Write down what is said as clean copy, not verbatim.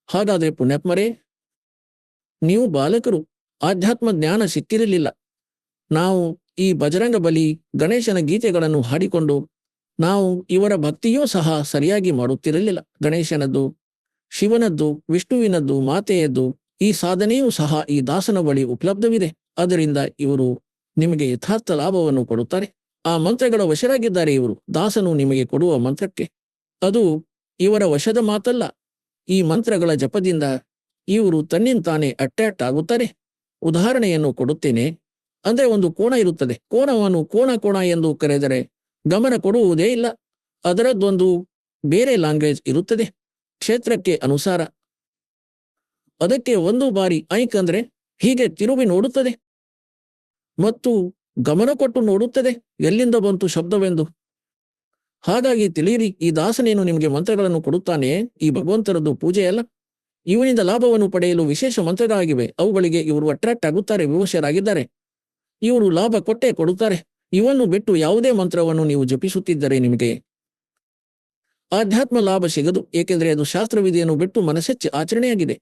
ಹಾಗಾದರೆ ಪುಣ್ಯಾತ್ಮರೇ, ನೀವು ಬಾಲಕರು, ಆಧ್ಯಾತ್ಮ ಜ್ಞಾನ ಸಿಕ್ಕಿರಲಿಲ್ಲ. ನಾವು ಈ ಬಜರಂಗ ಬಲಿ, ಗಣೇಶನ ಗೀತೆಗಳನ್ನು ಹಾಡಿಕೊಂಡು ನಾವು ಇವರ ಭಕ್ತಿಯೂ ಸಹ ಸರಿಯಾಗಿ ಮಾಡುತ್ತಿರಲಿಲ್ಲ. ಗಣೇಶನದ್ದು, ಶಿವನದ್ದು, ವಿಷ್ಣುವಿನದ್ದು, ಮಾತೆಯದ್ದು ಈ ಸಾಧನೆಯೂ ಸಹ ಈ ದಾಸನ ಬಳಿ ಉಪಲಬ್ಧವಿದೆ. ಅದರಿಂದ ಇವರು ನಿಮಗೆ ಯಥಾರ್ಥ ಲಾಭವನ್ನು ಕೊಡುತ್ತಾರೆ. ಆ ಮಂತ್ರಗಳ ವಶರಾಗಿದ್ದಾರೆ ಇವರು. ದಾಸನು ನಿಮಗೆ ಕೊಡುವ ಮಂತ್ರಕ್ಕೆ ಅದು ಇವರ ವಶದ ಮಾತಲ್ಲ. ಈ ಮಂತ್ರಗಳ ಜಪದಿಂದ ಇವರು ತನ್ನಿಂತಾನೇ ಅಟ್ರಾಕ್ಟ್ ಆಗುತ್ತಾರೆ. ಉದಾಹರಣೆಯನ್ನು ಕೊಡುತ್ತೇನೆ. ಅಂದ್ರೆ ಒಂದು ಕೋಣ ಇರುತ್ತದೆ. ಕೋಣವನ್ನು ಕೋಣ ಎಂದು ಕರೆದರೆ ಗಮನ ಕೊಡುವುದೇ ಇಲ್ಲ. ಅದರದ್ದೊಂದು ಬೇರೆ ಲ್ಯಾಂಗ್ವೇಜ್ ಇರುತ್ತದೆ, ಕ್ಷೇತ್ರಕ್ಕೆ ಅನುಸಾರ. ಅದಕ್ಕೆ ಒಂದು ಬಾರಿ ಐಕ್ ಅಂದ್ರೆ ಹೀಗೆ ತಿರುವಿ ನೋಡುತ್ತದೆ ಮತ್ತು ಗಮನ ಕೊಟ್ಟು ನೋಡುತ್ತದೆ ಎಲ್ಲಿಂದ ಬಂತು ಶಬ್ದವೆಂದು. ಹಾಗಾಗಿ ತಿಳಿಯಿರಿ, ಈ ದಾಸನೇನು ನಿಮಗೆ ಮಂತ್ರಗಳನ್ನು ಕೊಡುತ್ತಾನೆ, ಈ ಭಗವಂತರದ್ದು ಪೂಜೆಯಲ್ಲ. ಇವನಿಂದ ಲಾಭವನ್ನು ಪಡೆಯಲು ವಿಶೇಷ ಮಂತ್ರಗಳಾಗಿವೆ. ಅವುಗಳಿಗೆ ಇವರು ಅಟ್ರಾಕ್ಟ್ ಆಗುತ್ತಾರೆ, ವಿವಶರಾಗಿದ್ದಾರೆ. ಇವರು ಲಾಭ ಕೊಟ್ಟೇ ಕೊಡುತ್ತಾರೆ. ಇವನ್ನು ಬಿಟ್ಟು ಯಾವುದೇ ಮಂತ್ರವನ್ನು ನೀವು ಜಪಿಸುತ್ತಿದ್ದರೆ ನಿಮಗೆ ಆಧ್ಯಾತ್ಮ ಲಾಭ ಸಿಗದು. ಏಕೆಂದರೆ ಅದು ಶಾಸ್ತ್ರವಿಧಿಯನ್ನು ಬಿಟ್ಟು ಮನಸ್ಸೆಚ್ಚಿ ಆಚರಣೆಯಾಗಿದೆ.